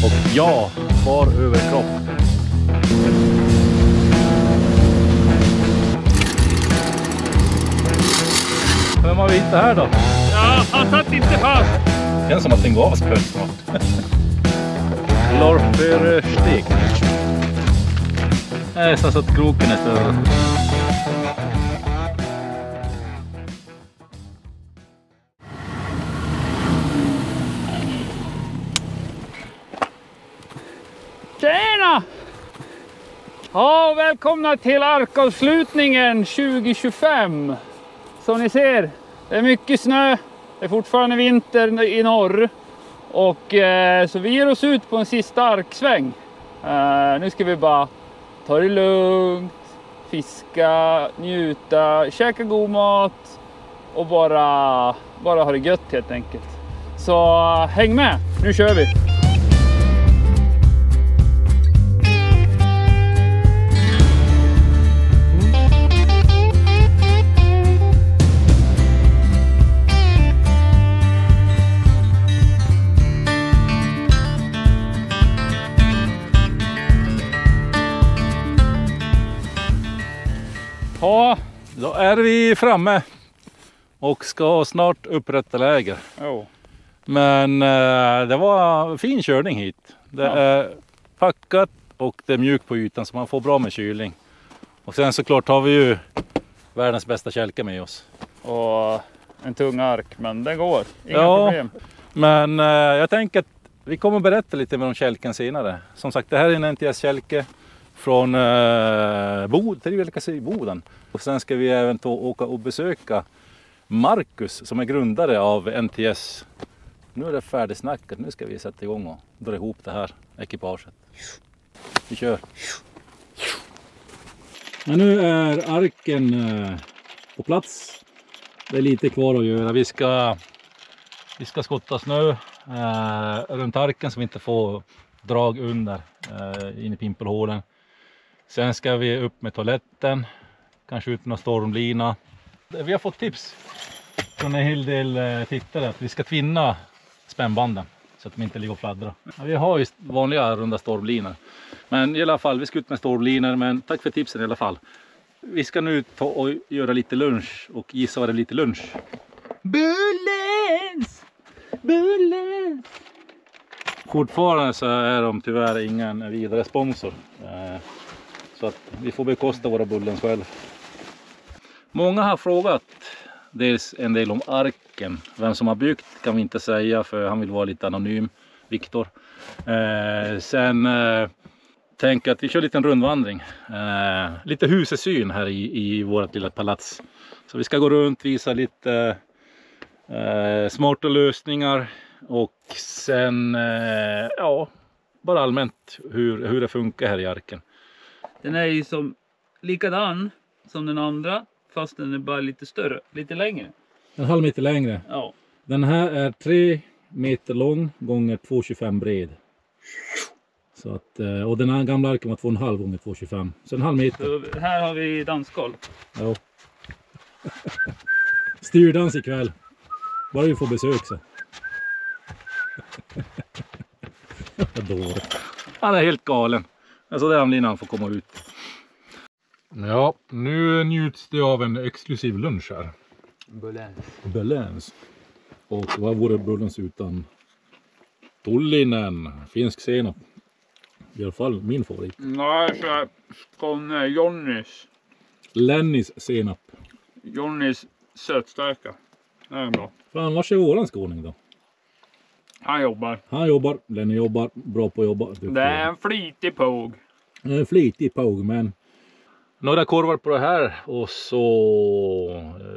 Och jag far över kropp. Vem har vi inte här då? Ja, han satt inte fast. Det känns som att den gav spönt snart. Lorperstig. Det är nästan så att kroken är större. Tjena! Ja, välkomna till arkavslutningen 2025. Som ni ser, det är mycket snö. Det är fortfarande vinter i norr. Och så vi ger oss ut på en sista arksväng. Nu ska vi bara ta det lugnt, fiska, njuta, käka god mat och bara ha det gött helt enkelt. Så häng med, nu kör vi! Ja, då är vi framme och ska snart upprätta läger. Oh. Men det var en fin körning hit. Det är packat och det är mjukt på ytan så man får bra med kylning. Och sen såklart har vi ju världens bästa kälke med oss. Och en tung ark, men det går. Inga problem. Men jag tänker att vi kommer berätta lite mer om kälken senare. Som sagt, det här är en NTS-kälke från Boden. Och sen ska vi även åka och besöka Marcus som är grundare av NTS. Nu är det färdigsnackat. Nu ska vi sätta igång och dra ihop det här ekipaget. Vi kör. Men nu är arken på plats. Det är lite kvar att göra. Vi ska skotta snö runt arken så vi inte får drag under in i pimpelhålen. Sen ska vi upp med toaletten, kanske ut någon stormlina. Vi har fått tips från en hel del tittare att vi ska tvinna spännbanden så att de inte ligger och fladdrar. Ja, vi har ju vanliga runda stormlinor. Men i alla fall, vi ska ut med stormlinor, men tack för tipsen i alla fall. Vi ska nu ta och göra lite lunch och gissa vad det är lite lunch. Bullens! Bullens! Fortfarande så är de tyvärr ingen vidare sponsor. Så att vi får bekosta våra Bullens själv. Många har frågat dels en del om arken. Vem som har byggt kan vi inte säga för han vill vara lite anonym, Viktor. Sen tänker jag att vi kör en liten rundvandring. Lite husesyn här i vårt lilla palats. Så vi ska gå runt, visa lite smarta lösningar. Och sen bara allmänt hur det funkar här i arken. Den är ju som likadan som den andra, fast den är bara lite större, lite längre. En halv meter längre. Ja. Den här är 3 meter lång gånger 2,25 bred. Så att, och den här gamla arken var 2,5 gånger 2,25. Så en halv meter. Så här har vi dansgolv. Ja. Styrdans ikväll. Bara vi får besök så. Han är helt galen. Alltså det är anledningen han får komma ut. Ja, nu njuts det av en exklusiv lunch här. Bullens. Och vad vore Bullens utan Tullinen, finsk senap. I alla fall min favorit. Nej, så från Jonnys. Lennys senap. Jonnys sötstarka. Det är bra. Fan, vars är våran skåning då? Han jobbar. Lenny jobbar, bra på att jobba. Det är en flitig påg. En flitig påg, men några korvar på det här och så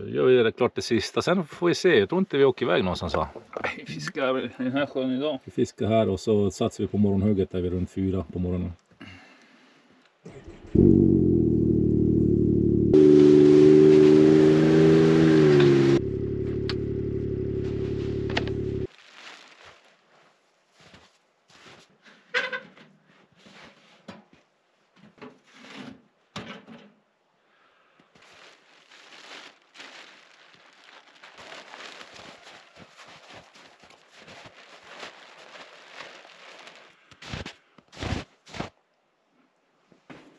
gör vi det klart det sista. Sen får vi se, jag tror inte vi åker iväg någonstans va? Vi fiskar i den här sjön idag. Vi fiskar här och så satsar vi på morgonhugget där vi runt 4 på morgonen.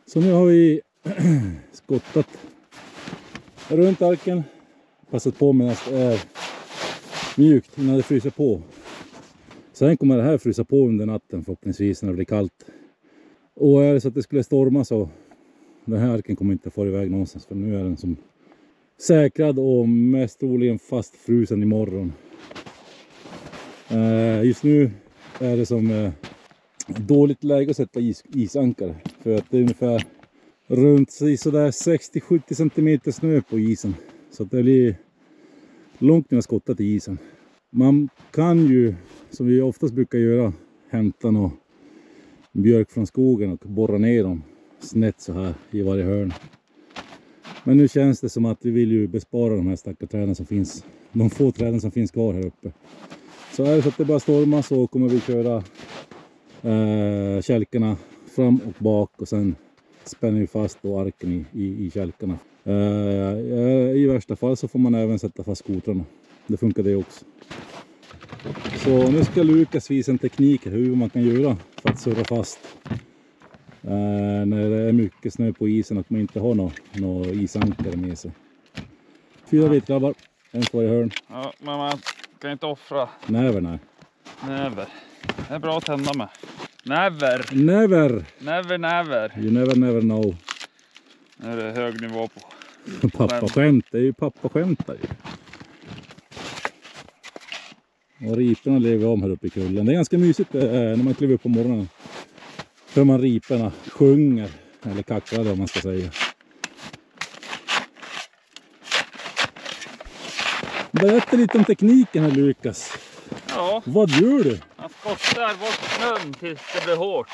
Så nu har vi skottat runt arken. Passat på medan det är mjukt innan det fryser på. Sen kommer det här frysa på under natten förhoppningsvis när det blir kallt. Och är det så att det skulle storma så den här arken kommer inte få iväg någonstans. För nu är den som säkrad och mest troligen fastfrusen imorgon. Just nu är det som dåligt läge att sätta isankare. För att det är ungefär runt sådär 60-70 cm snö på isen. Så att det blir långt ner skottat i isen. Man kan ju, som vi oftast brukar göra, hämta någon björk från skogen och borra ner dem snett så här i varje hörn. Men nu känns det som att vi vill ju bespara de här stackars träden som finns. De få träden som finns kvar här uppe. Så är det så att det bara stormar så kommer vi köra kälkarna fram och bak och sen spänner vi fast då arken i kälkarna. I värsta fall så får man även sätta fast skotrarna. Det funkar det också. Så nu ska Lukas visa en teknik hur man kan göra för att surra fast. När det är mycket snö på isen och man inte har några isankare med sig. 4 vitgrabbar, en kvar i hörn. Ja, men man kan inte offra Näver, nej. näver. Det är bra att tända med. Näver. Never. Näver. You never know. Nu är det hög nivå på. Pappa skämt, det är ju pappa skämtar ju. Och riporna lever om här uppe i kullen. Det är ganska mysigt när man kliver upp på morgonen. För man riporna sjunger, eller kacklar om man ska säga. Berätta lite om tekniken här Lukas. Ja, Vad gör du? man skottar bort snön tills det blir hårt.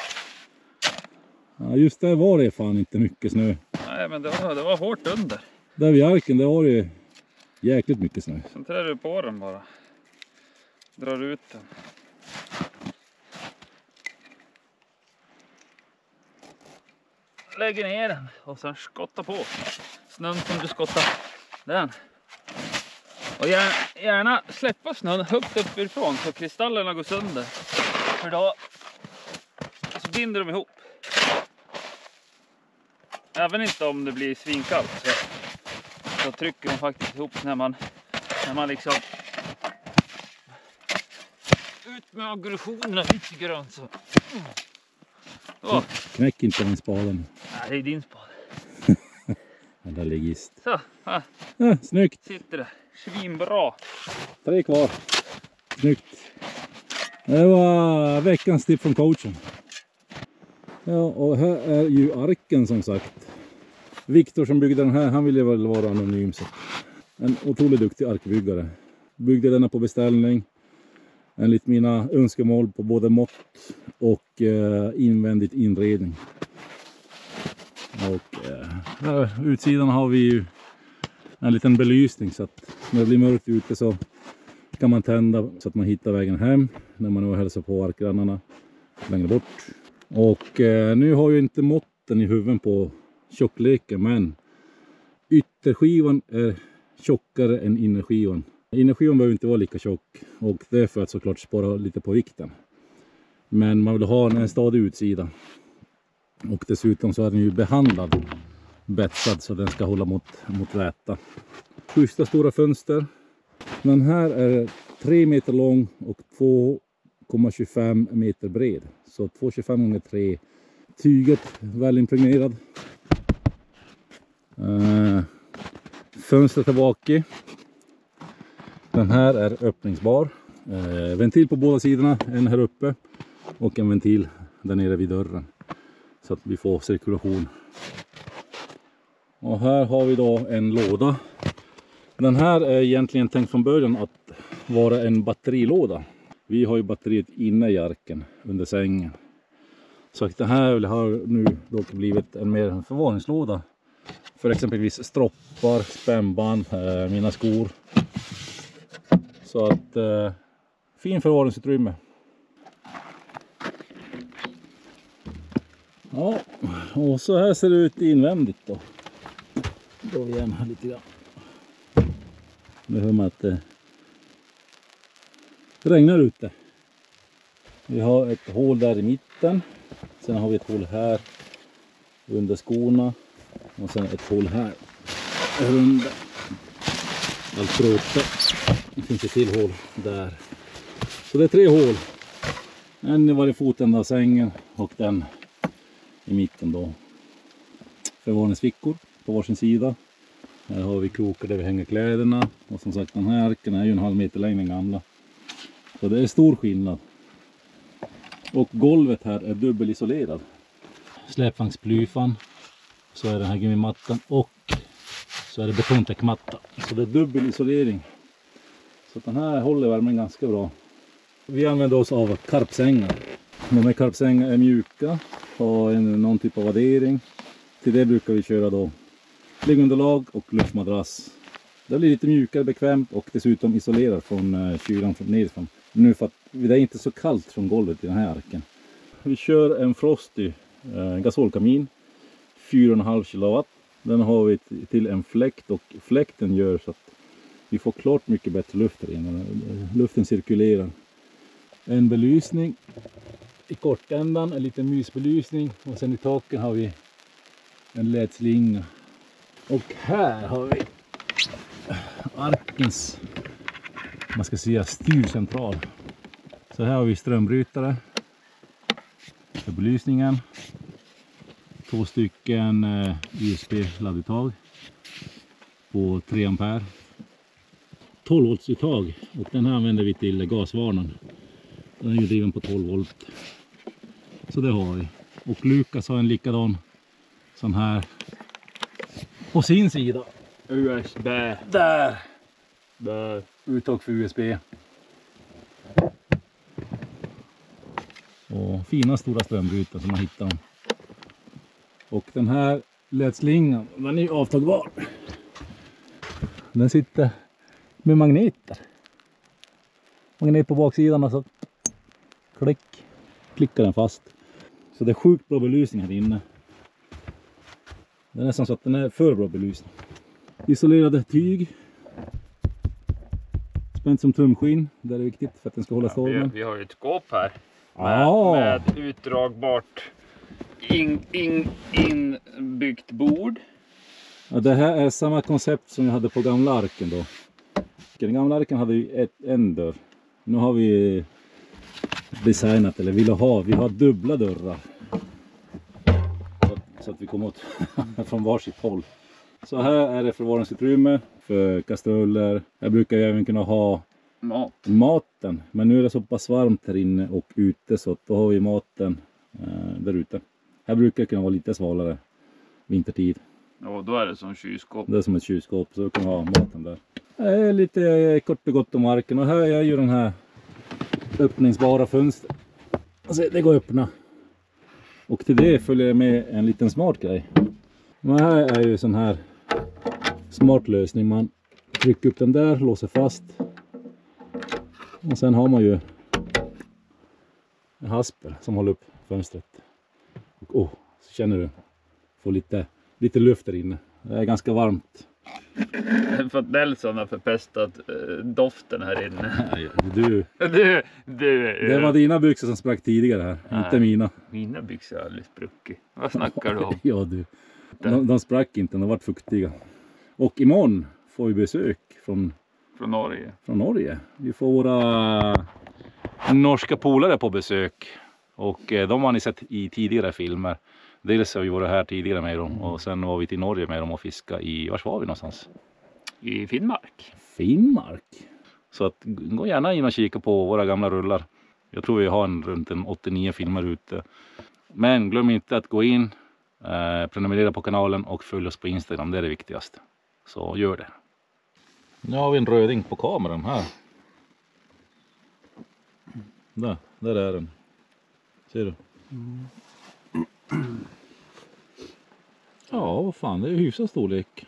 Ja, just där var det fan inte mycket snö. Nej, men det var hårt under. Där vid arken, där var det jäkligt mycket snö. Sen trär du på den bara. Drar ut den. Lägger ner den och sen skottar på. Snön som du skottar. Den. Och gärna släppa snön högt uppifrån så kristallerna går sönder. För då så binder de ihop. Även inte om det blir svinkallt så trycker de faktiskt ihop när man liksom ut med aggressionerna lite grann så. Knäck inte den spaden. Nej, det är din spade. Den där ligger just. Så, här Ja, snyggt. sitter det. Svinbra. 3 kvar. Snyggt. Det var veckans tips från coachen. Ja, och här är ju arken som sagt. Viktor som byggde den här, han ville väl vara anonym. Så. En otroligt duktig arkbyggare. Byggde denna på beställning. Enligt mina önskemål på både mått och invändigt inredning. Och utsidan har vi ju en liten belysning så att när det blir mörkt ute så kan man tända så att man hittar vägen hem när man nu hälsar på arkgrannarna längre bort. Och nu har ju inte måtten i huvudet på tjockleken, men ytterskivan är tjockare än innerskivan. Innerskivan behöver inte vara lika tjock och det är för att såklart spara lite på vikten. Men man vill ha en stadig utsida. Och dessutom så är den ju behandlad, betsad så den ska hålla mot väta. Schyssta stora fönster. Den här är 3 meter lång och 2,25 meter bred. Så 2,25 x 3. Tyget välimpregnerad. Fönstret är baki. Den här är öppningsbar. Ventil på båda sidorna, en här uppe och en ventil där nere vid dörren. Så att vi får cirkulation. Och här har vi då en låda. Den här är egentligen tänkt från början att vara en batterilåda. Vi har ju batteriet inne i arken under sängen. Så att det här har nu dock blivit en mer förvaringslåda. För exempelvis stroppar, spännband, mina skor. Så att fin förvaringsutrymme. Ja, och så här ser det ut invändigt då. Då igen här lite grann. Nu hör man att det regnar ute. Vi har ett hål där i mitten. Sen har vi ett hål här under skorna och sen ett hål här under allt bråte. Det finns ett till hål där. Så det är 3 hål. En i varje fotända av sängen och den i mitten då. Förvarningsfickor på varsin sida. Här har vi krokar där vi hänger kläderna. Och som sagt, den här arken är ju 1,5 meter längre än gamla. Så det är stor skillnad. Och golvet här är dubbelisolerad. Släpvagnsplyfan. Så är den här gummimattan och så är det betongtäckmatta. Så det är dubbelisolering. Så den här håller värmen ganska bra. Vi använder oss av karpsängar. De här karpsängar är mjuka. Har någon typ av vaddering. Till det brukar vi köra då liggunderlag och luftmadrass. Det blir lite mjukare, bekvämt och dessutom isolerar från kylan från nedifrån. Nu för att det är inte så kallt från golvet i den här arken. Vi kör en Frosty gasolkamin. 4,5 kW. Den har vi till en fläkt och fläkten gör så att vi får klart mycket bättre luft här inne. Luften cirkulerar. En belysning i kortändan, en liten mysbelysning och sen i taken har vi en LED-slinga. Och här har vi arkens, man ska säga, styrcentral. Så här har vi strömbrytare för belysningen. 2 stycken USB-ladduttag på 3 ampere. 12 volts uttag och den här använder vi till gasvarnaren. Den är ju driven på 12 volt. Så det har vi. Och Lukas har en likadan sån här på sin sida. USB. Där! Där. Uttag för USB. Och fina stora strömbrytare som man hittar dem. Och den här LED-slingan, den är ju avtagbar. Den sitter med magneter. Magnet på baksidan och så klickar den fast. Så det är sjukt bra belysning här inne. Det är nästan så att den är för bra belysning. Isolerade tyg. Spänt som trumskinn. Det är viktigt för att den ska hålla stormen. Vi har ju ett skåp här. Ja. Med utdragbart inbyggt bord. Ja, det här är samma koncept som jag hade på gamla arken då. Den gamla arken hade ju en dörr. Nu har vi designat, eller vi har dubbla dörrar. Så att vi kommer åt från varsitt håll. Så här är det förvaringsutrymme för kastruller. Här brukar jag även kunna ha maten. Men nu är det så pass varmt här inne och ute så att då har vi maten där ute. Här brukar det kunna vara lite svalare vintertid. Och då är det som kylskåp. Det är som ett kylskåp, så då kan vi ha maten där. Det är lite kort och gott om marken. Och här är ju den här öppningsbara fönster. Alltså, det går att öppna. Och till det följer det med en liten smart grej. Men här är ju sån här smart lösning. Man trycker upp den där, låser fast. Och sen har man ju en haspel som håller upp fönstret. Och så känner du, får lite luft där inne. Det är ganska varmt. För att Nelson har förpestat doften här inne. Du. Det var dina byxor som sprack tidigare här, inte mina. Mina byxor har aldrig spruckit. Vad snackar du om? Ja du. De sprack inte, de var fuktiga. Och imorgon får vi besök från Norge. Från Norge. Vi får våra norska polare på besök. Och de har ni sett i tidigare filmer. Dels har vi varit här tidigare med dem. Och sen var vi till Norge med dem och fiska i, var var vi någonstans? I Finnmark. Finnmark? Så att, gå gärna in och kika på våra gamla rullar. Jag tror vi har runt 89 filmer ute. Men glöm inte att gå in, prenumerera på kanalen och följ oss på Instagram. Det är det viktigaste. Så gör det. Nu har vi en röding på kameran här. Där är den. Ser du? Ja, vad fan, det är hyfsad storlek.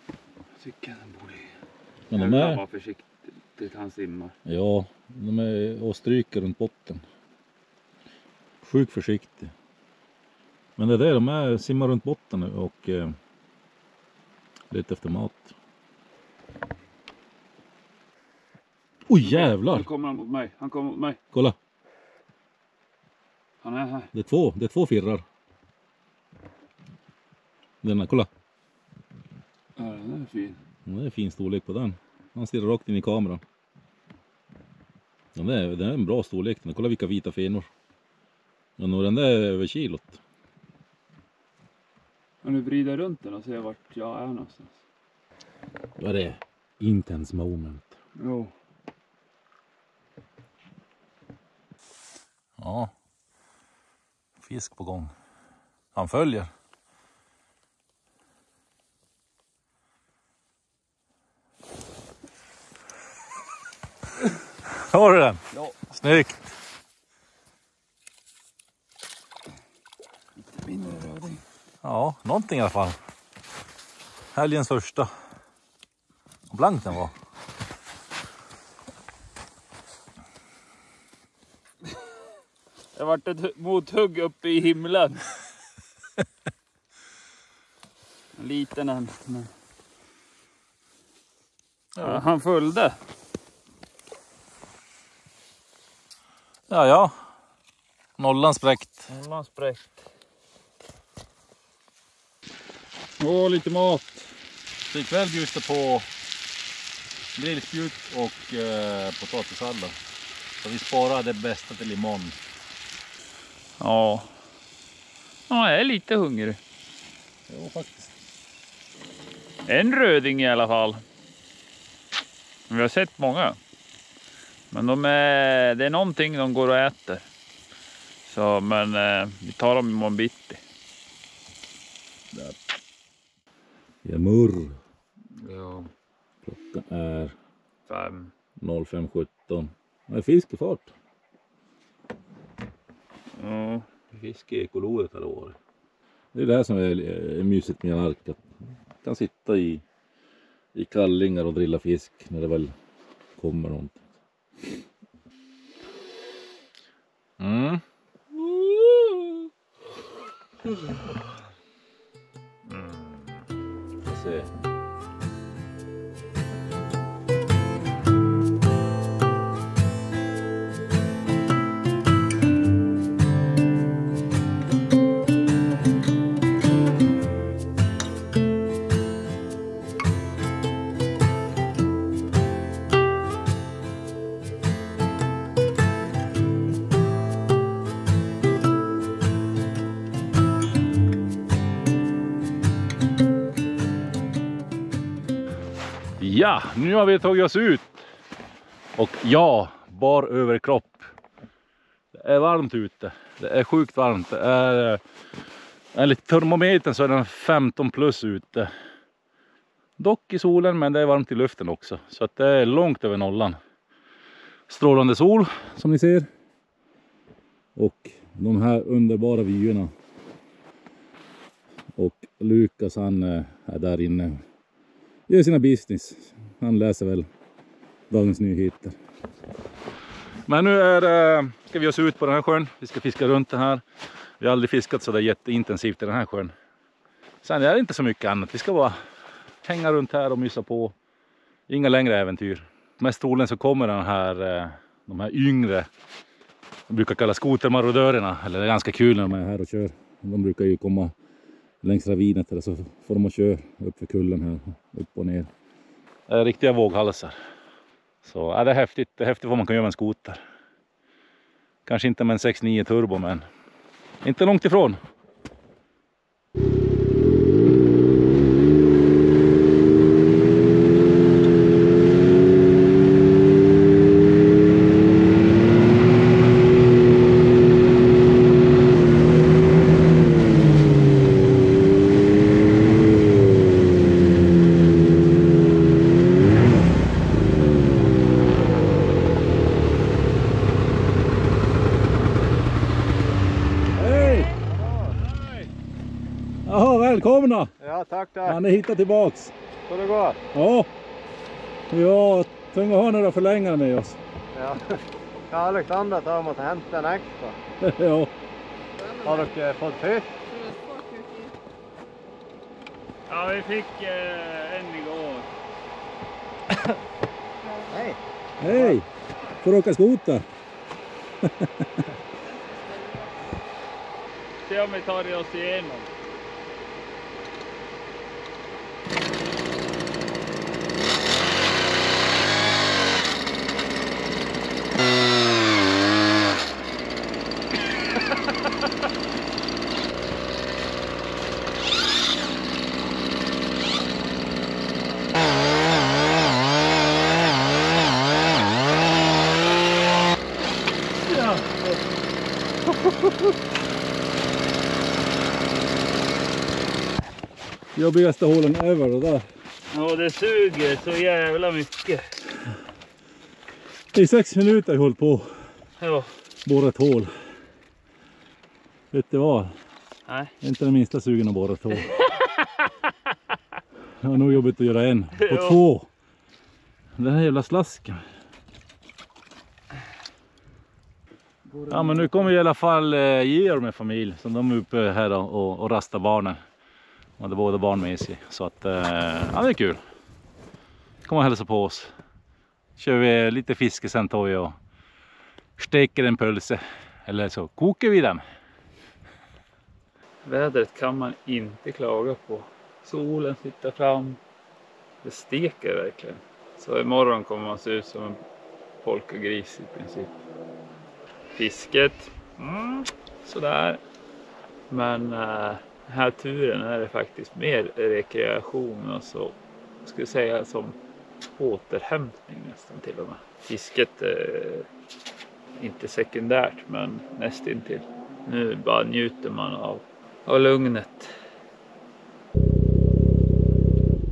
Jag tycker den borde... Men de är... vara försiktigt, han simmar. Ja, de är och stryker runt botten. Sjukt försiktig. Men det är det, de är simmar runt botten och lite efter mat. Oj jävlar! Nu kommer han mot mig, han kommer mot mig. Kolla! Han är här. Det är två firrar. Denna, kolla. Ja, den är fin. Det är fin storlek på den. Han stirrar rakt in i kameran. Den är en bra storlek. Kolla vilka vita fenor. Ja, nog den där är över kilot. Och nu vrider runt den och ser vart jag är någonstans. Vad är det? Intense moment. Jo. Ja. Fisk på gång. Han följer. Har du den? Ja. Snyggt. Mindre röding. Ja, någonting i alla fall. Helgens första. Och blank den var. Det har varit ett mothugg uppe i himlen. En liten en. Men... Ja, han följde. Ja. Nollan spräckt. Nollan spräckt. Åh, lite mat. Så ikväll bjuds det på grillspjut och potatissallad. Så vi sparar det bästa till imorgon. Ja. Ja, jag är lite hungrig. Jo, faktiskt. En röding i alla fall. Vi har sett många. Men det är någonting de går och äter. Så, men vi tar dem imorgon bitti. Ja, murr. Ja. Klockan är 5. 05:17. Det är fiskefart. Ja. Fisk i ekolodet här året. Det är det här som är mysigt med en ark. Att man kan sitta i kallingar och drilla fisk när det väl kommer någonting. Mm. Jag ser. Ja, nu har vi tagit oss ut. Och ja, bar överkropp. Det är varmt ute. Det är sjukt varmt. Det är enligt termometern så är den 15 plus ute. Dock i solen, men det är varmt i luften också. Så att det är långt över nollan. Strålande sol som ni ser. Och de här underbara vyerna. Och Lukas, han är där inne. Gör sina business. Han läser väl Dagens Nyheter. Men nu ska vi oss ut på den här sjön. Vi ska fiska runt den här. Vi har aldrig fiskat så det är jätteintensivt i den här sjön. Sen är det inte så mycket annat. Vi ska bara hänga runt här och mysa på. Inga längre äventyr. Mest troligen så kommer de här yngre, de brukar kalla skotermarodörerna. Eller det är ganska kul när de är här och kör. De brukar ju komma längs ravinet eller så får de köra upp för kullen här, upp och ner. Det är riktiga våghalsar. Så det är häftigt. Det är häftigt vad man kan göra med en skoter. Kanske inte med en 6.9 turbo, men inte långt ifrån. Jaha, välkomna! Ja, tack. Han är hittat tillbaks. Ska det gå? Ja. Ja, tvungen att ha några förlängare med oss. Ja. Ja, Alexander tar om att hämta en extra. Ja. Har du fått fisk? Ja, vi fick en igår. Nej. Hej! Får du åka skoter? se om vi tar oss igenom. Jobbigaste hålen över det där. Ja, det suger så jävla mycket. I 6 minuter har jag hållit på. Ja. Borra ett hål. Vet du vad? Nej. Inte den minsta sugen att borra ett hål. Det var nog jobbigt att göra en. Och Ja. 2. Den här jävla slasken. Ja, men nu kommer i alla fall Georg med familj. Så de är uppe här och rastar barnen. De hade båda barn med sig. Så att, ja, det är kul. Kom och hälsa på oss. Kör vi lite fiske, sen tar vi och steker en pölse. Eller så kokar vi den. Vädret kan man inte klaga på. Solen sitter fram. Det steker verkligen. Så imorgon kommer man se ut som en polkagris i princip. Fisket. Sådär. Men den här turen är det faktiskt mer rekreation och så skulle jag säga som återhämtning nästan till och med. Fisket är inte sekundärt men nästintill. Nu bara njuter man av lugnet.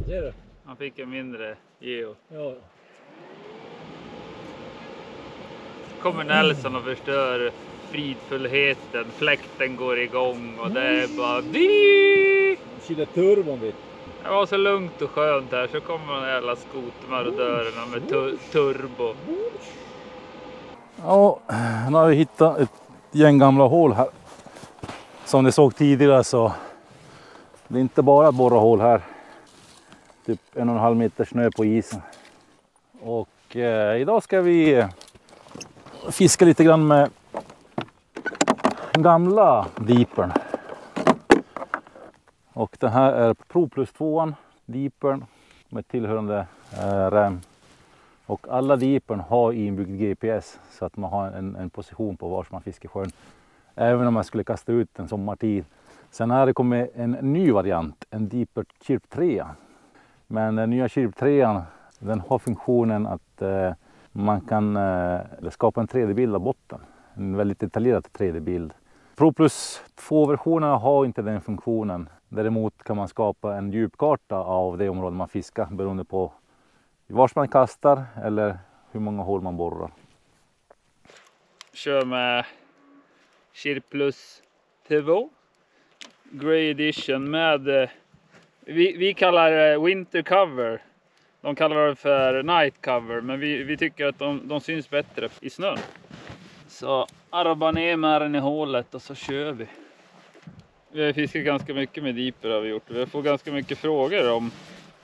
Ser du? Man fick en mindre geo. Ja. Kommer Nelson och förstör fridfullheten. Fläkten går igång och det är bara... Kila turbon vet. Det var så lugnt och skönt här så kommer de jävla skotermarodörerna med turbo. Ja, nu har vi hittat ett gäng gamla hål här. Som ni såg tidigare så det är inte bara att borra hål här. Typ 1,5 meter snö på isen. Och idag ska vi fiska lite grann med gamla Deepern. Och det här är Pro Plus 2 Deepern med tillhörande rem. Och alla Deepern har inbyggd GPS så att man har en position på var man fiskar sjön. Även om man skulle kasta ut en sommartid. Sen har det kommit en ny variant, en Deeper Chirp 3. Men den nya Chirp 3 den har funktionen att man kan skapa en 3D-bild av botten. En väldigt detaljerad 3D-bild. Pro Plus 2-versionerna har inte den funktionen. Däremot kan man skapa en djupkarta av det område man fiskar beroende på var man kastar eller hur många hål man borrar. Kör med Chirp Plus 2 Grey Edition med vi kallar det Winter Cover. De kallar det för Night Cover men vi tycker att de syns bättre i snön. Så arba ner med den i hålet och så kör vi. Vi har fiskat ganska mycket med Deeper har vi gjort. Vi får ganska mycket frågor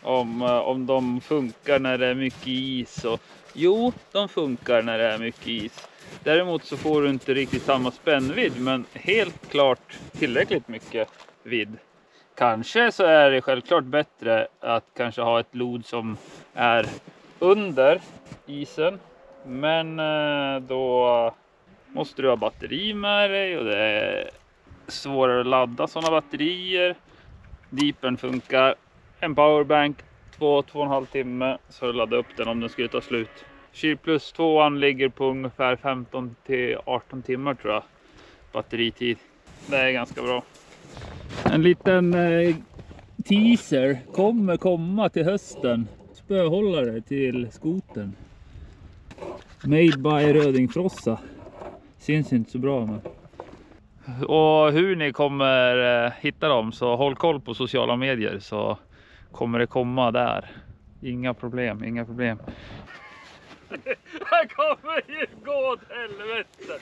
om de funkar när det är mycket is. Och, jo, de funkar när det är mycket is. Däremot så får du inte riktigt samma spännvidd men helt klart tillräckligt mycket vidd. Kanske så är det självklart bättre att kanske ha ett lod som är under isen. Men då måste du ha batteri med dig och det är svårare att ladda sådana batterier. Deepern funkar. En powerbank 2-2,5 timme så du laddar upp den om den skulle ta slut. Chirp Plus 2 ligger på ungefär 15-18 timmar tror jag. Batteritid. Det är ganska bra. En liten teaser kommer komma till hösten. Spöhållare till skoten. Made by Rödingfrossa. Syns inte så bra men. Och hur ni kommer hitta dem så håll koll på sociala medier så kommer det komma där. Inga problem, inga problem. Det kommer ju gå åt helvete.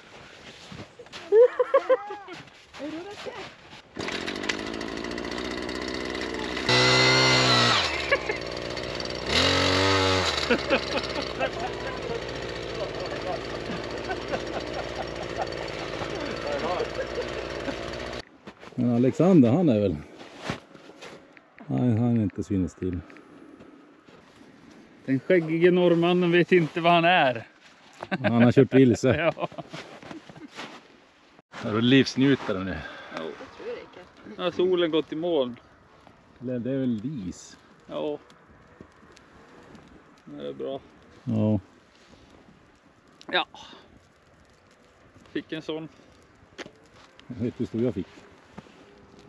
Men Alexander, han är väl... Nej, han är inte synes till. Den skäggige norrmannen vet inte vad han är. Han har kört vilse. Ja. Är du livsnjutare nu? Ja. Nu har solen gått i moln. Det är väl dis? Ja. Det är bra. Ja. Ja. Fick en sån. Jag vet hur stor jag fick.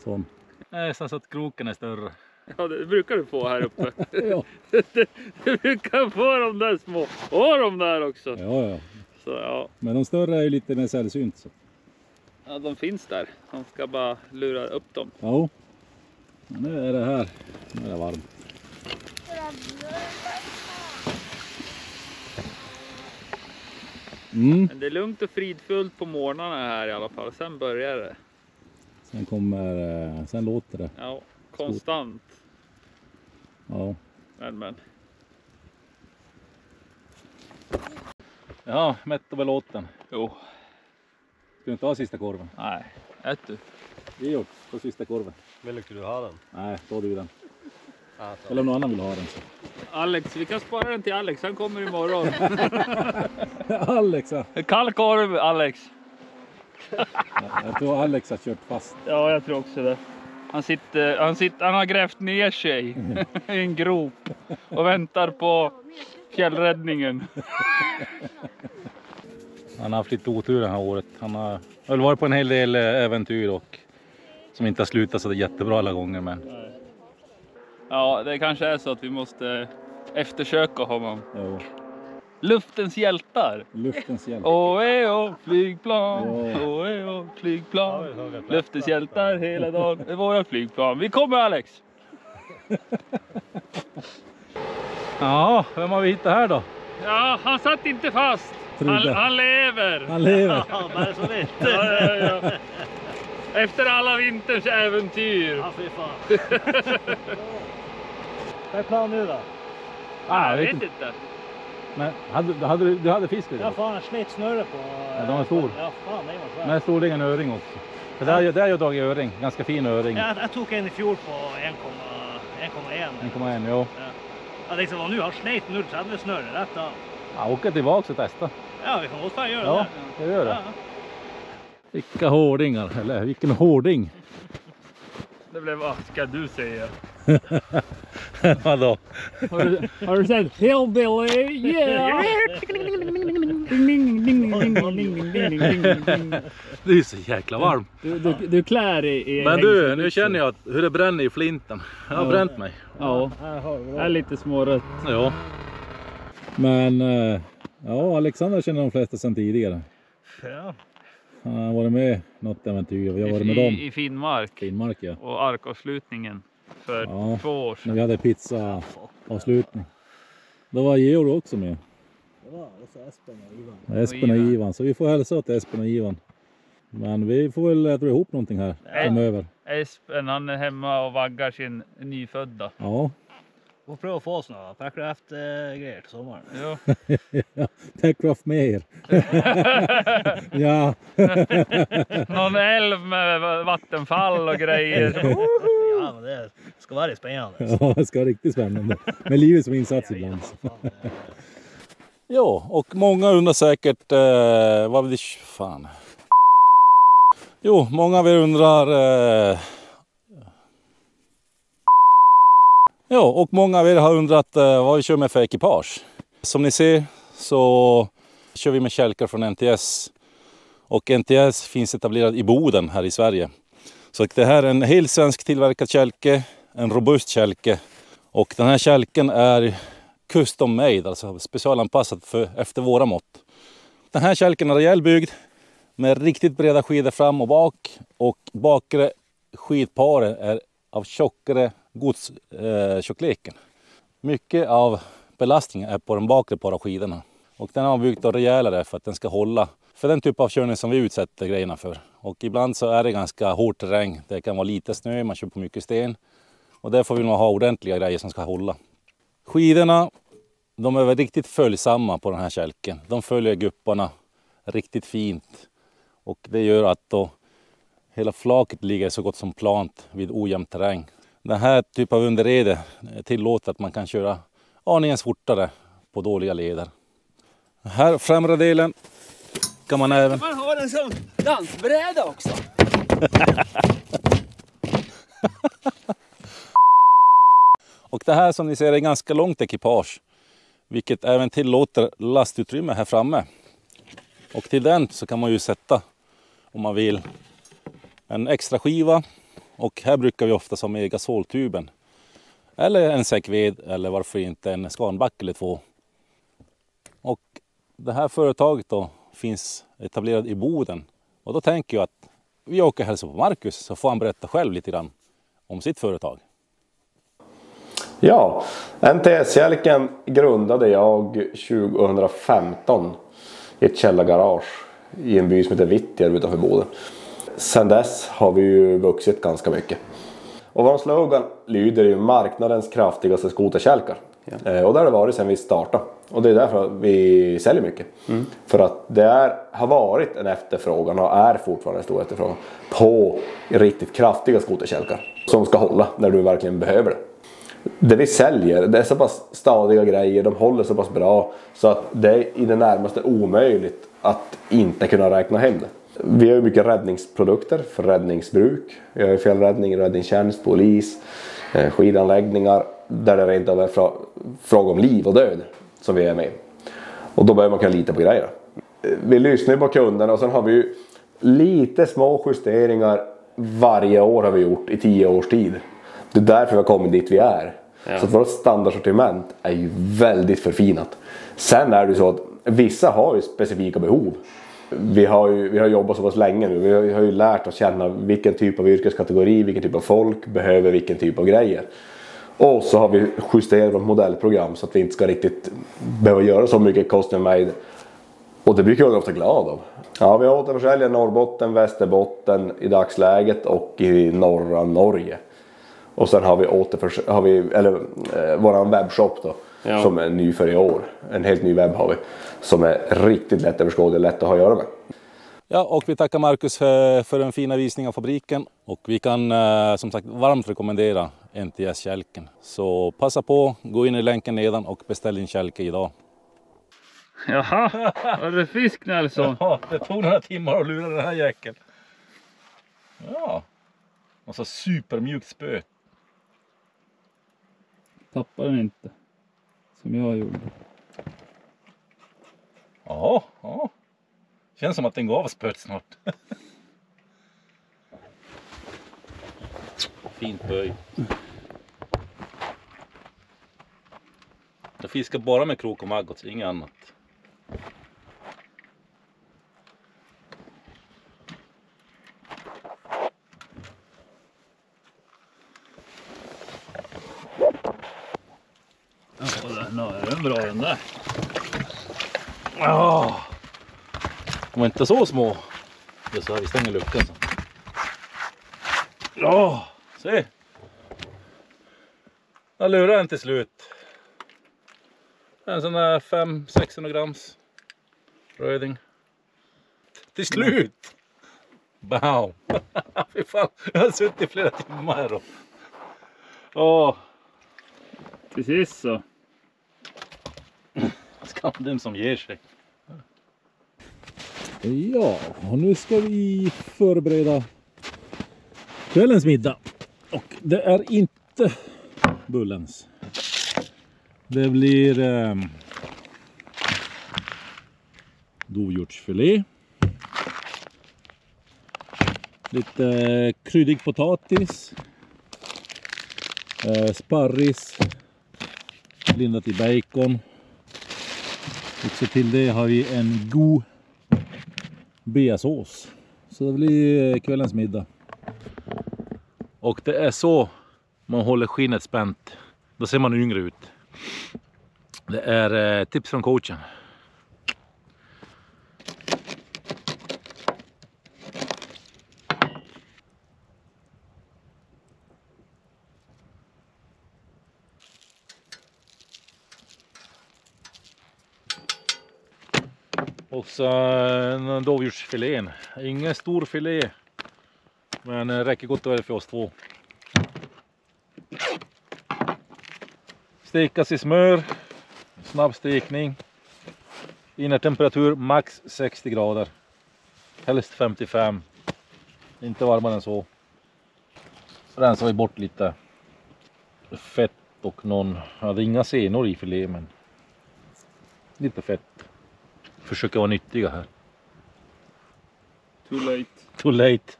Sån. Nästan så att kroken är större. Ja, det brukar du få här uppe. Ja. Du brukar få de där små. Och de där också. Ja. Så ja. Men de större är ju lite mer sällsynt. Så. Ja, de finns där. Man ska bara lura upp dem. Ja. Nu är det här. Nu är det varmt. Men det är lugnt och fridfullt på morgnarna här i alla fall. Sen börjar det. Sen låter det. Ja, konstant. Ja. Men. Ja, mätt och belåten. Jo. Ska du inte ha sista korven? Nej, ät du. Jo, på sista korven. Vill inte du ha den? Nej, ta du den. Ja, Eller om någon annan vill ha den. Så. Alex, vi kan spara den till Alex. Han kommer imorgon. Alex, ja. Kall korv, Alex. Jag tror Alex har kört fast. Ja, jag tror också det. Han har grävt ner sig i en grop och väntar på fjällräddningen. Han har haft lite otur det här året. Han har väl varit på en hel del äventyr och som inte har slutat så det är jättebra alla gånger. Men... Ja, det kanske är så att vi måste eftersöka honom. Jo. Luftens hjältar. Luftens hjälp. Flygplan. Flygplan. Luftens hjältar hela dagen. Det är våra flygplan. Vi kommer, Alex. Ja, vem har vi hittat här då? Ja, han satt inte fast. Han lever. Han lever. Ja, bara så vitt. Ja. Efter alla vinterns äventyr. Ja, fy fan. Vad är planen nu då? Jag vet inte. Men du hade fisk Ja, fan, jag slet snurre på... Ja, de är stor. Ja, fan, det var så här. Men storleken öring också. Det där har jag dragit öring. Ganska fin öring. Ja, jag tog en i fjol på 1,1. 1,1, jo. Ja, liksom, om nu har slet nu så hade vi snurre rätt av. Ja, åka tillbaka och testa. Ja, vi kan också göra Ja, det. det gör det. Ja. Vilka hårdingar, eller vilken hårding. Det blev, vad ska du säga? Vadå? Har du sett Hillbilly? Yeah! Det är så jäkla varmt. Du klär i Men du, nu känner jag att hur det bränner i flinten. Jag har bränt mig. Ja, det är lite smårött. Ja. Men ja, Alexander känner de flesta sedan tidigare. Ja. Han har varit med något äventyr. Vi har varit med dem. I Finnmark. Finnmark, ja. Och arkavslutningen för 2 år sedan. När vi hade pizza-avslutning. Då var Georg också med. Det var också Espen och Ivan. Espen och Ivan. Så vi får hälsa till Espen och Ivan. Men vi får väl dra ihop någonting här framöver. Espen, han är hemma och vaggar sin nyfödda. Ja. Vi får pröva att få oss några Packcraft-grejer till sommaren. Ja. Ja, Packcraft mer. Ja. Någon älv med vattenfall och grejer. Ja, men det ska vara spännande. Ja, det ska vara riktigt spännande. Med livet som insats ibland. Ja, och många undrar säkert vad vi... Fan. Jo, många av er undrar... Ja, och många av er har undrat vad vi kör med för ekipage. Som ni ser så kör vi med kälkar från NTS. Och NTS finns etablerad i Boden här i Sverige. Så det här är en helt svensk tillverkad kälke, en robust kälke. Och den här kälken är custom made, alltså specialanpassad efter våra mått. Den här kälken är rejälbyggd med riktigt breda skidor fram och bak. Och bakre skidparet är av tjockare godstjockleken. Mycket av belastningen är på den bakre par av skidorna. Och den har man byggt rejälare för att den ska hålla för den typ av körning som vi utsätter grejerna för. Och ibland så är det ganska hård terräng. Det kan vara lite snö, man kör på mycket sten. Och därför vill man ha ordentliga grejer som ska hålla. Skidorna, de är riktigt följsamma på den här kälken. De följer gupparna riktigt fint. Och det gör att då hela flaket ligger så gott som plant vid ojämn terräng. Den här typen av underrede tillåter att man kan köra aningen fortare på dåliga leder. Här främre delen kan man även... Man har en sån dansbräda också. Och det här som ni ser är ganska långt ekipage, vilket även tillåter lastutrymme här framme. Och till den så kan man ju sätta, om man vill, en extra skiva. Och här brukar vi ofta ha med gasoltuben. Eller en säck ved, eller varför inte en skanback eller 2. Och det här företaget då finns etablerat i Boden. Och då tänker jag att vi åker hälsa på Marcus, så får han berätta själv lite grann om sitt företag. Ja, NTS-kälken grundade jag 2015 i ett källargarage i en by som heter Vittjar utanför Boden. Sen dess har vi ju vuxit ganska mycket. Och vår slogan lyder ju marknadens kraftigaste skoterkälkar. Ja. Och det har det varit sedan vi startade. Och det är därför vi säljer mycket. För att det har varit en efterfrågan och är fortfarande en stor efterfrågan på riktigt kraftiga skoterkälkar. Som ska hålla när du verkligen behöver det. Det vi säljer, det är så pass stadiga grejer, de håller så pass bra så att det är i det närmaste omöjligt att inte kunna räkna hem det. Vi har ju mycket räddningsprodukter för räddningsbruk. Vi har ju fjällräddning, räddningstjänst, polis, skidanläggningar där det rent av är fråga om liv och död som vi är med. Och då behöver man kunna lita på grejer. Vi lyssnar på kunderna och sen har vi ju lite små justeringar varje år har vi gjort i 10 års tid. Det är därför vi har kommit dit vi är. Ja. Så att vårt standardsortiment är ju väldigt förfinat. Sen är det så att vissa har ju specifika behov. Vi har jobbat så pass länge nu. Vi har ju lärt oss känna vilken typ av yrkeskategori, vilken typ av folk behöver vilken typ av grejer. Och så har vi justerat vårt modellprogram så att vi inte ska riktigt behöva göra så mycket custom made. Och det brukar jag ofta glad av. Ja, vi har återförsäljare i Norrbotten, Västerbotten i dagsläget och i norra Norge. Och sen har vi våran webbshop då, ja, som är ny för i år. En helt ny webb har vi som är riktigt lätt överskådlig, lätt att ha att göra med. Ja, och vi tackar Marcus för en fina visning av fabriken. Och vi kan som sagt varmt rekommendera NTS-kälken. Så passa på, gå in i länken nedan och beställ din kälke idag. Jaha, var det fisk Nelson? Ja, det tog några timmar att lura den här jäkeln. Ja, och så supermjukt spö. Tappar den inte, som jag gjorde. Ja. Känns som att den gav spöt snart. Fint böj. Jag fiskar bara med krok och maggots, inget annat. Ja, är den bra den där. Ja. De var inte så små. Det är så här, vi stänger luckan så. Ja, se. Jag lurar den till slut. En sån där 500-600 grams röding. Till slut! Bam! Fy fan, jag har suttit i flera timmar här då. Åh. Precis så. Skam som ger sig. Ja, och nu ska vi förbereda kvällens middag. Och det är inte bullens. Det blir dovhjortsfilé. Lite kryddig potatis. Sparris. Lindat i bacon. Och så till det har vi en god beasås. Så det blir kvällens middag. Och det är så man håller skinnet spänt. Då ser man yngre ut. Det är tips från coachen. Och så en dovhjortsfilén. Ingen stor filé. Men räcker gott och väl för oss två. Stekas i smör. Snabb stekning. Innertemperatur max 60 grader. Helst 55. Inte varmare än så. Så rensar vi bort lite fett och någon. Jag hade inga senor i filé, men lite fett. Försöka vara nyttiga här. Too late. Too late.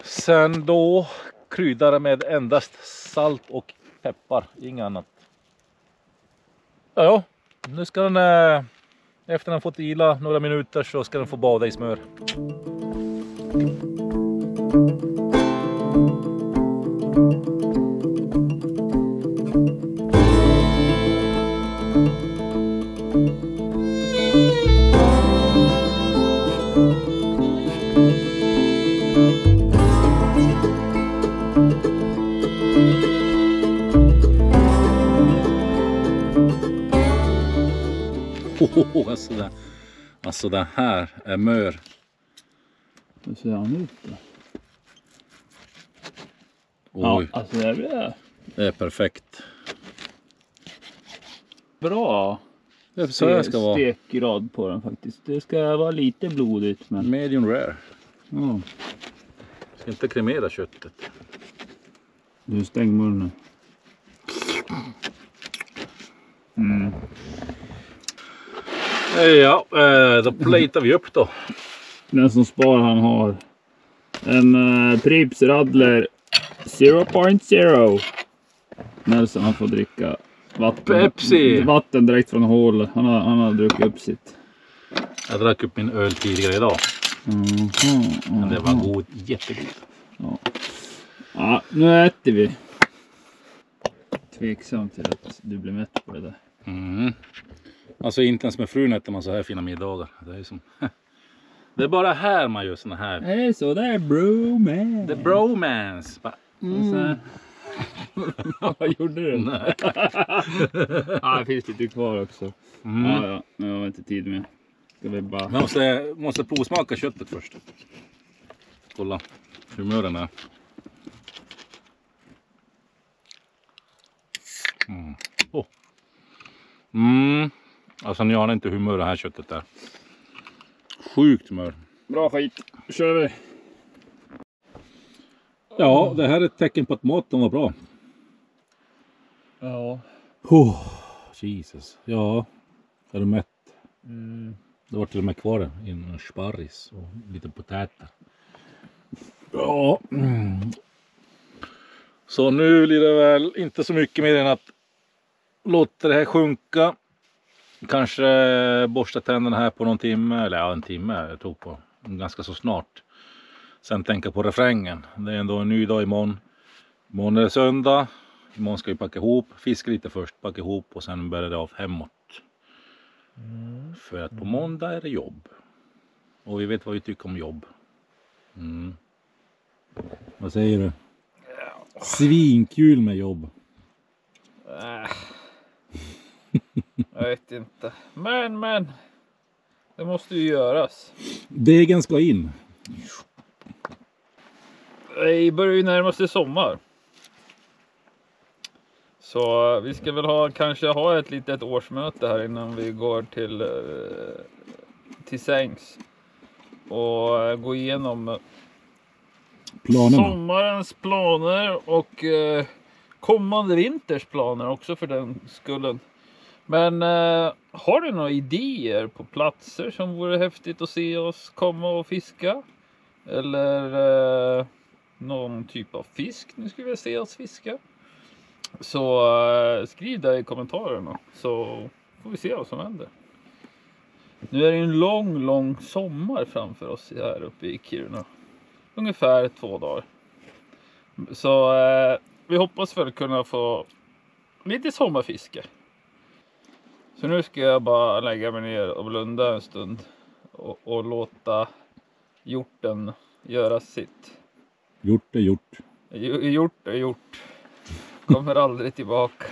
Sen då kryddar med endast salt och peppar. Inget annat. Ja, nu ska den efter den fått ila några minuter så ska den få bada i smör. Alltså det här är mör. Hur ser han ut då? Oj, Ja, alltså det är perfekt. bra Det är så det ska vara. stekgrad på den faktiskt. Det ska vara lite blodigt, men Medium rare. ja. Ska inte kremera köttet. Du stäng munnen. Ja, då platear vi upp då. Den som spar han har en Pripps Radler 0.0. Nelson han får dricka vatten direkt från hålet. Han har druckit upp sitt. Jag drack upp min öl tidigare idag. Men det var god, jättegod. Ja, nu äter vi. Tveksam till att du blir mätt på det där. Alltså inte ens med frun äter man så här fina middagar. Det är som... Det är bara här man gör såna här. Det är så där bromance. The bromance. Vad gjorde du? Nej. Ja, det finns lite kvar också. Ja, nu har vi inte tid med. Ska vi bara... Man måste provsmaka köttet först. Kolla hur mören är. Alltså ni har inte hur mör det här köttet är. Sjukt mör. Bra skit. Då kör vi. Ja, det här är ett tecken på att maten var bra. Ja. Jesus. Ja, är du mätt? Det var till och med kvar en sparris och lite potäter. Ja. Så nu blir det väl inte så mycket mer än att låta det här sjunka. Kanske borsta tänderna här på någon timme. Eller ja, en timme jag tror på. Ganska så snart. Sen tänka på refrängen. Det är ändå en ny dag imorgon. Imorgon är det söndag. Imorgon ska vi packa ihop. Fiska lite först. Packa ihop och sen börjar det av hemåt. För att på måndag är det jobb. Och vi vet vad vi tycker om jobb. Vad säger du? Svinkul med jobb. Jag vet inte. Men. Det måste ju göras. Degen ska in. Det börjar ju närma sig sommar. Så vi ska väl kanske ha ett litet årsmöte här innan vi går till sängs. Och gå igenom sommarens planer och kommande vinters planer också för den skullen. Men har du några idéer på platser som vore häftigt att se oss komma och fiska? Eller någon typ av fisk ni skulle vilja se oss fiska? Så skriv där i kommentarerna så får vi se vad som händer. Nu är det en lång sommar framför oss här uppe i Kiruna. Ungefär 2 dagar. Så vi hoppas väl kunna få lite sommarfiske. Så nu ska jag bara lägga mig ner och blunda en stund. Och låta hjorten göra sitt. Gjort är gjort. Gjort är gjort. Kommer aldrig tillbaka.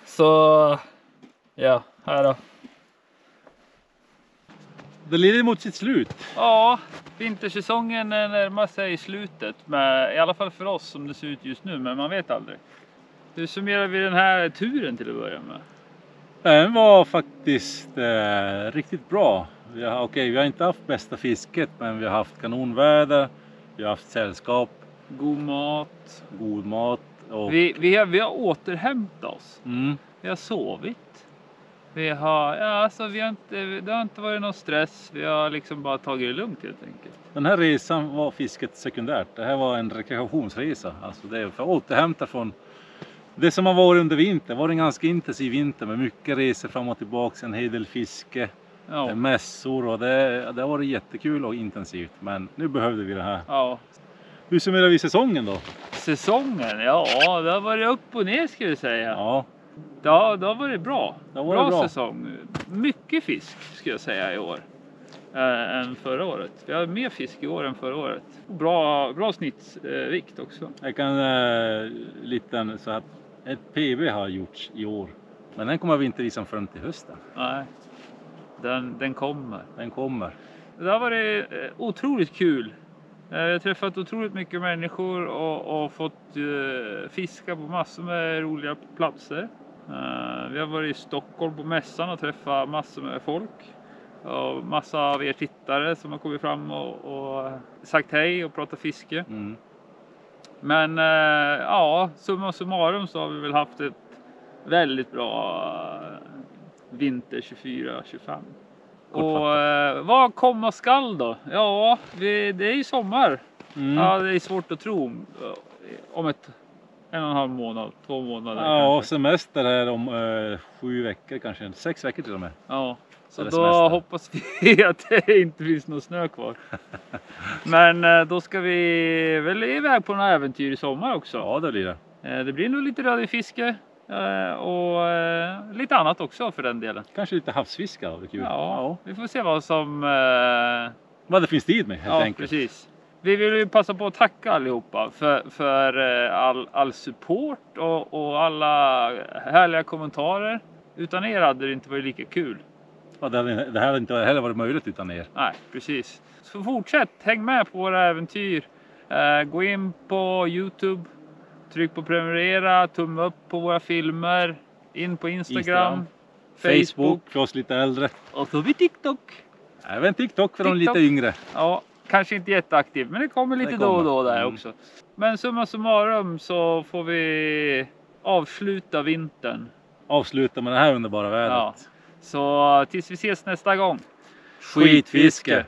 Så ja, här då. Det lider mot sitt slut. Ja, vintersäsongen närmar sig i slutet. I alla fall för oss som det ser ut just nu, men man vet aldrig. Hur summerar vi den här turen till att börja med? Den var faktiskt riktigt bra. Vi har inte haft bästa fisket, men vi har haft kanonväder. Vi har haft sällskap. God mat. Och... Vi har återhämtat oss. Vi har sovit. Det har inte varit någon stress. Vi har liksom bara tagit det lugnt helt enkelt. Den här resan var fisket sekundärt. Det här var en rekreationsresa. Alltså det är för att återhämta från det som har varit under vintern. Det var en ganska intensiv vinter med mycket resor fram och tillbaka. En hel del fiske, mässor och det har varit jättekul och intensivt. Men nu behövde vi det här. Ja. Hur summerar vi säsongen då? Säsongen? Ja, det har varit upp och ner ska vi säga. Ja. Det har varit bra. Bra Säsong. Mycket fisk ska jag säga i år. Än förra året. Vi har mer fisk i år än förra året. Bra snittsvikt också. Jag kan lite så att ett PB har gjorts i år. Men den kommer vi inte visa förrän till hösten. Nej, den kommer. Den kommer. Det har varit otroligt kul. Vi har träffat otroligt mycket människor och fått fiska på massor med roliga platser. Vi har varit i Stockholm på mässan och träffat massor med folk. Och massa av er tittare som har kommit fram och sagt hej och pratat fiske. Men summa summarum så har vi väl haft ett väldigt bra vinter 24-25. Och vad komma skall då? Ja, det är ju sommar. Ja, det är svårt att tro om 1,5 månad, 2 månader. Ja, och semester här om 7 veckor kanske, 6 veckor till och med. Ja, så då hoppas vi att det inte finns någon snö kvar. Men då ska vi väl iväg på några äventyr i sommar också. Ja, det blir det. Det blir nog lite rödfiske och lite annat också för den delen. Kanske lite havsfiska då, det är kul. Ja, vi får se vad det finns tid med helt enkelt. Precis. Vi vill ju passa på att tacka allihopa för all support och alla härliga kommentarer. Utan er hade det inte varit lika kul. Ja, det här hade inte heller varit möjligt utan er. Nej, precis. Så fortsätt, häng med på våra äventyr. Gå in på YouTube, tryck på prenumerera, tumme upp på våra filmer. In på Instagram. Facebook för oss lite äldre. Och så har vi TikTok. Även TikTok för de lite yngre. Ja, kanske inte jätteaktiv, men det kommer lite då och då där också. Men summa summarum så får vi avsluta vintern. Avsluta med det här underbara vädret. Ja. Så tills vi ses nästa gång. Skitfiske!